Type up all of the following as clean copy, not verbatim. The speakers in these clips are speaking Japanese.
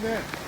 ね。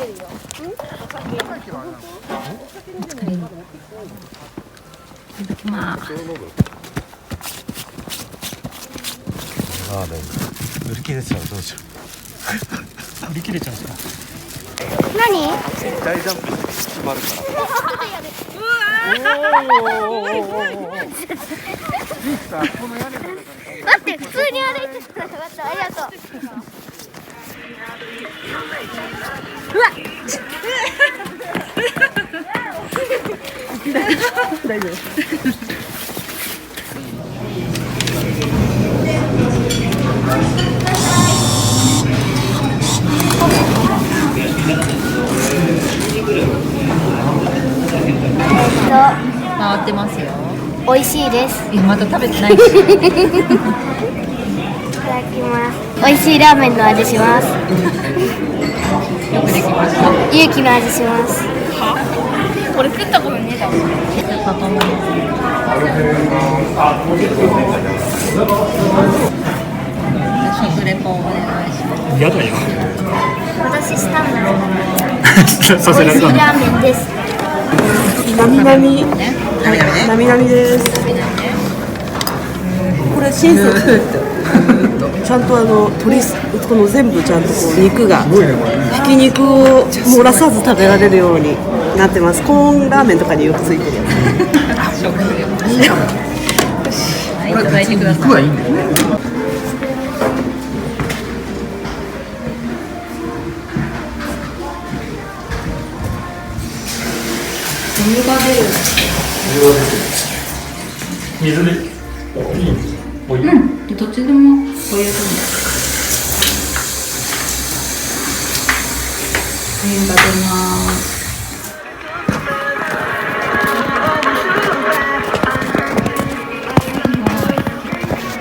ただきます。ラーメン売り切れちゃう、どうしよう。売り切れちゃうから。何？大ジャンプ決まるから。待って、普通に歩いてたから。待って、ありがとう。うわっ。大丈夫。回ってますよ。美味しいです。まだ食べてないし。いただきます。美味しいラーメンの味します。よくできました。勇気の味します。これ食ったことねえだろ。パパも。食レポお願いします。やだよ。私したんだ。させられたの。美味しいラーメンです。なみなみ、なみなみです。これ親切。ちゃんと鶏この全部ちゃんとこう肉がひき肉を漏らさず食べられるようになってます。コーンラーメンとかによくついてるやつ。はい、いただいてください。はいいんだよね。水が出る。水でいい。お湯。うん、どっちでもお湯でも。水が出ます。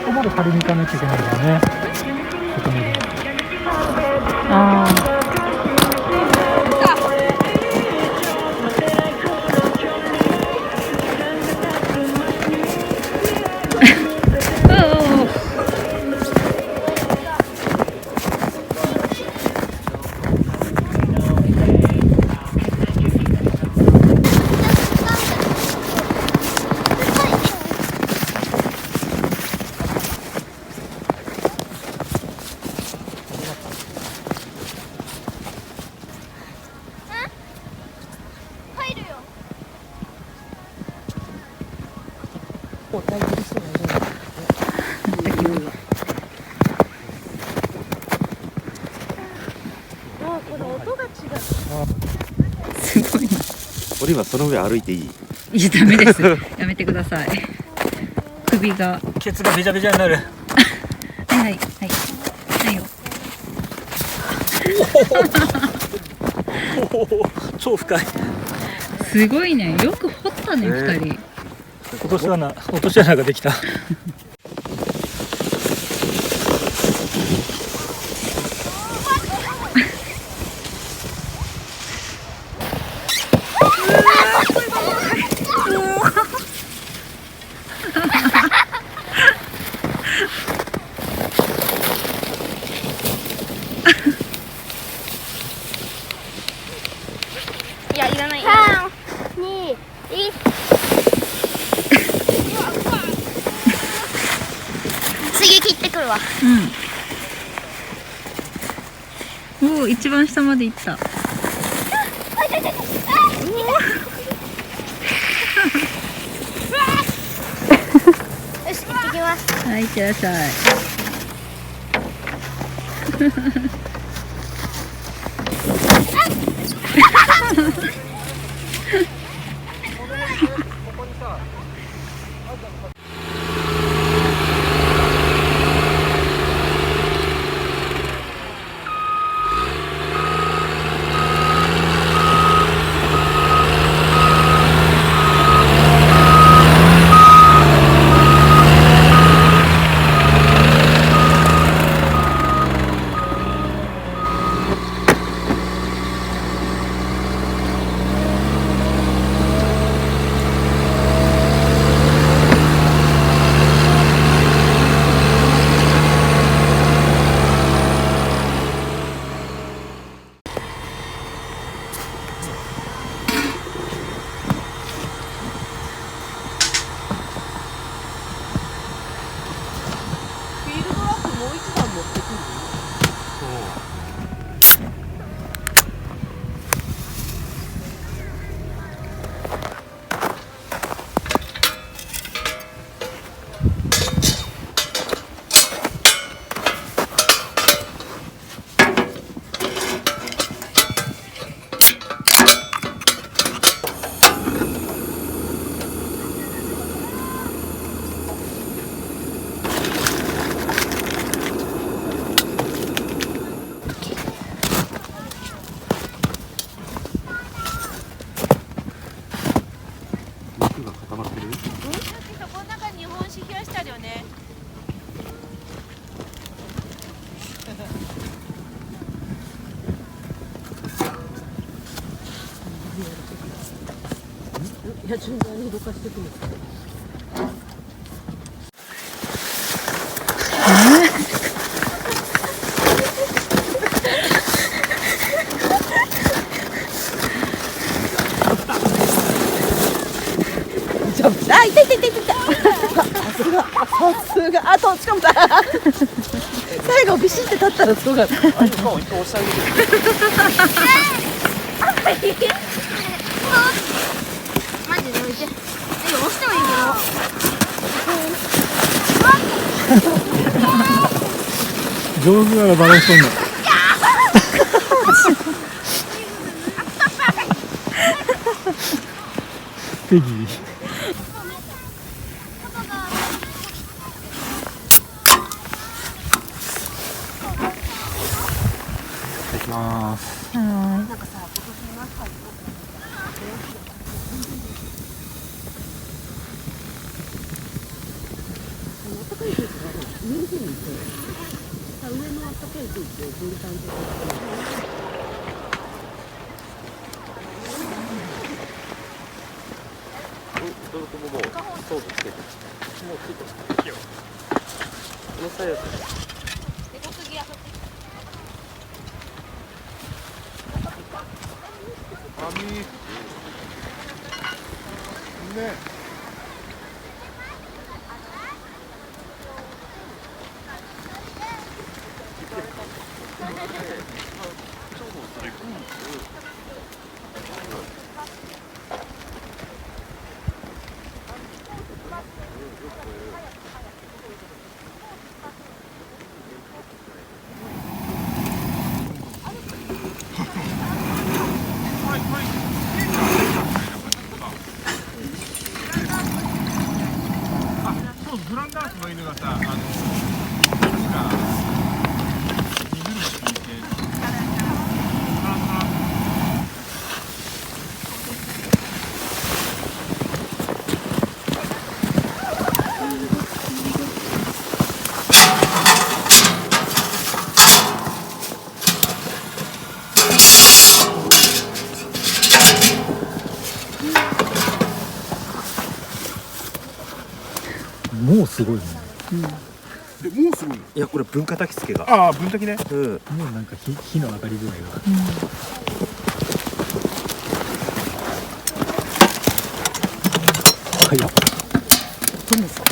ここまで借りに行かなきゃいけないんだよね。ああ。すごいな。俺今その上歩いていい？いや、ダメです。やめてください。首が。ケツがべちゃべちゃになる。はいはいはい。はいよ。超深い。すごいね。よく掘ったね、二人。落とし穴ができた。いや、いらない。3、2、1。次切ってくるわ。うん。おお、一番下まで行った。よし、行ってきます。はい、いってらっしゃい。いや順番にどかしてくる。あ、いたいたいたいた。さすが、さすが、あと、しかもさ。最後ビシって立ったらすごかった。あいつも一回押してあげる。マジで置いて。押してもいいけど。上手ならバランス取んの。ペギー。いきます。もうソードつけて。もうついてる。このサイズ。フランダースの犬がさ、確か荷車引いてもうすごいね。でもうすごいの。いやこれ文化焚き付けが。ああ分炊きね。うん。もうなんか火の上がり具合が。早っ。どうですか。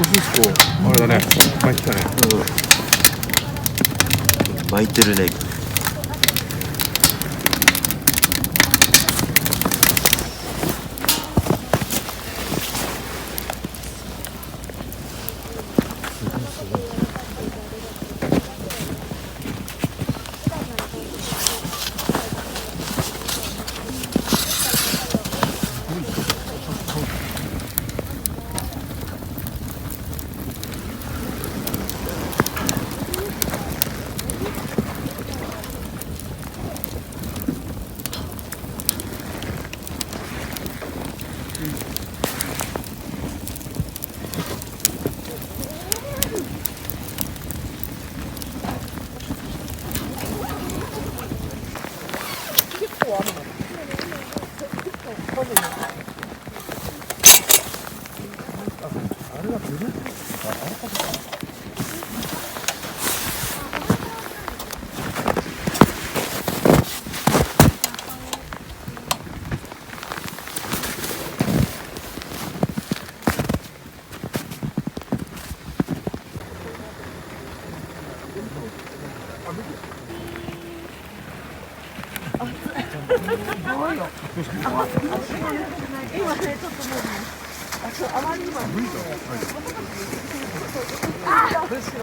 おしっこあれだね。巻いてたね。巻いてるね。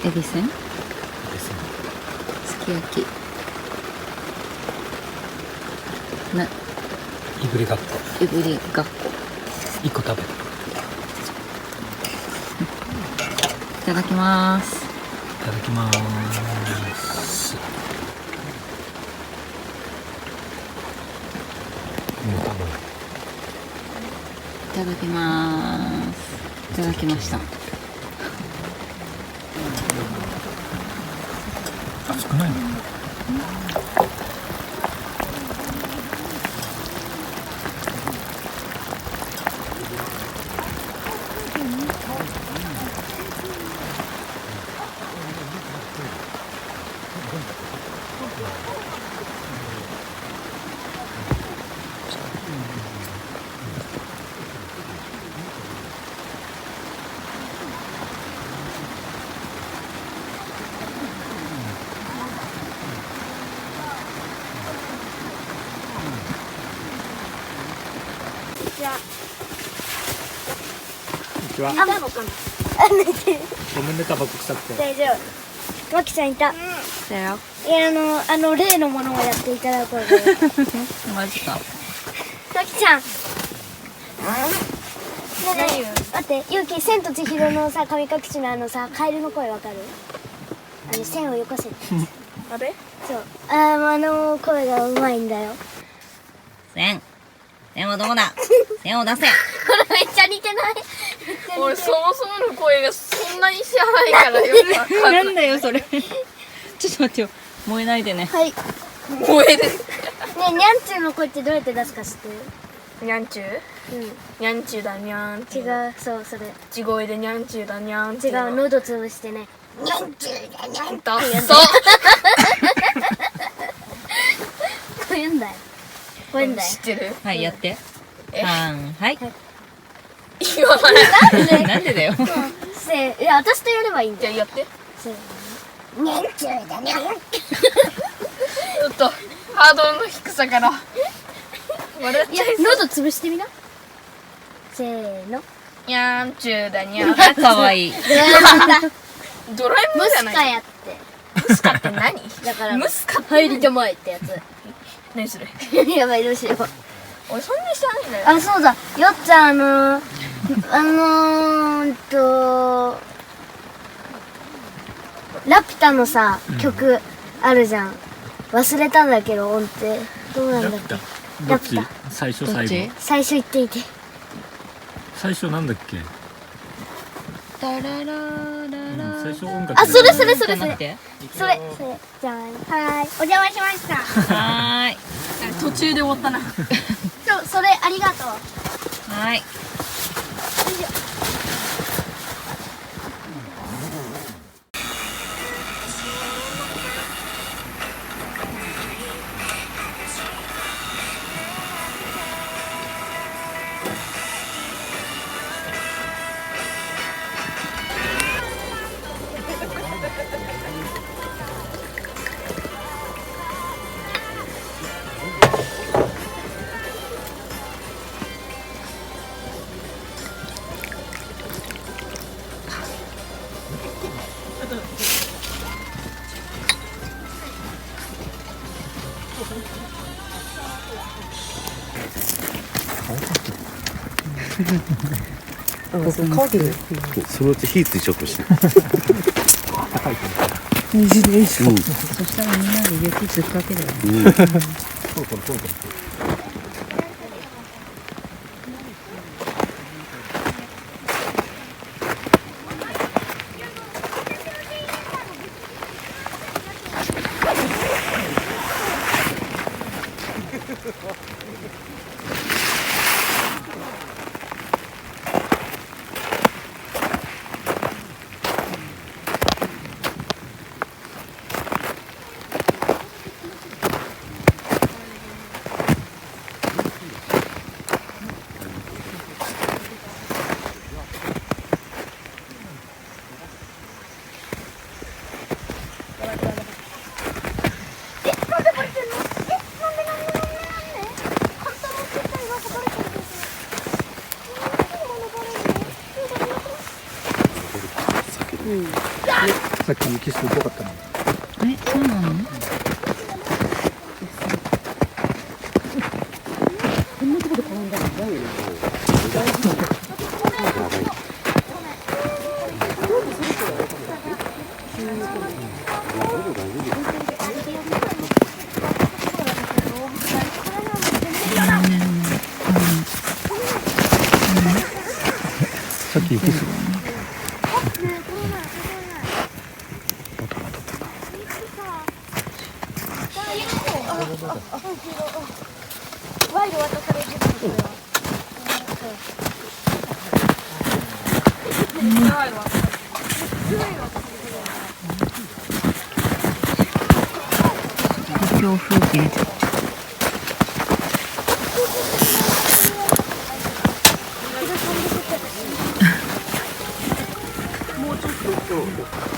エビせん、すき焼きな、いぶりがっこいぶりがっこ1個食べる。いただきます。いただきます。もう多分ただきます。いただきました。熱くないの？あ、ごめんね、タバコ臭くて。大丈夫。マキちゃんいた。だよ。いや、例のものをやっていただこうと。マジか。マキちゃん。ねえねえ、待って、ゆうき、千と千尋のさ、神隠しのカエルの声わかる？線をよこせ。あれ？そう。声がうまいんだよ。線はどこだ。線を出せ。これめっちゃ似てない？俺そもそもの声がそんなに知らないからよくわかんない。なんだよそれ。ちょっと待ってよ。燃えないでね。はい。ね燃える。え、にゃんちゅうの声ってどうやって出すか知ってる？にゃんちゅう？にゃんちゅうだにゃんっていうの。違う、そう、それ。地声でにゃんちゅうだにゃんって違、いうの。喉潰してね。にゃんちゅうだにゃんだっってそ。こう言うんだよ。こう言うんだよ。知ってる？はいやって。えはい。言わない。なんでだよ。いや、私とやればいいんだよ。じゃあやって。せーの。にゃんちゅうだにゃん。ちょっとハードルの低さから笑っいやちゃい、そう。喉潰してみな。せーの。にゃんちゅうだにゃん。かわいい。ドラえもムんじゃない。スカやって。ムスカって何？だから、ムスカって入りたまえってやつ。何それ？やばい、どうしよう。俺そんなに知らないんだよ。あ、そうだ。よっちゃん、ラピュタのさ、曲あるじゃん。忘れたんだけど、音程。どうなんだっけ？どっち？最初最どっち後。最初言っていて。最初なんだっけ？タララララ。最初音楽。あ、それそれそれそれ。ちょっと待って。それ。じゃん。はーい。お邪魔しました。はーい。途中で終わったな。それ、ありがとう。はーい。そのうち火ついちゃうかもしれない。そしたらみんなで雪つっかけだよ。さっき雪すごかったの。え、そうなの？ワイル渡されてるんですよ。強風景でもうちょっと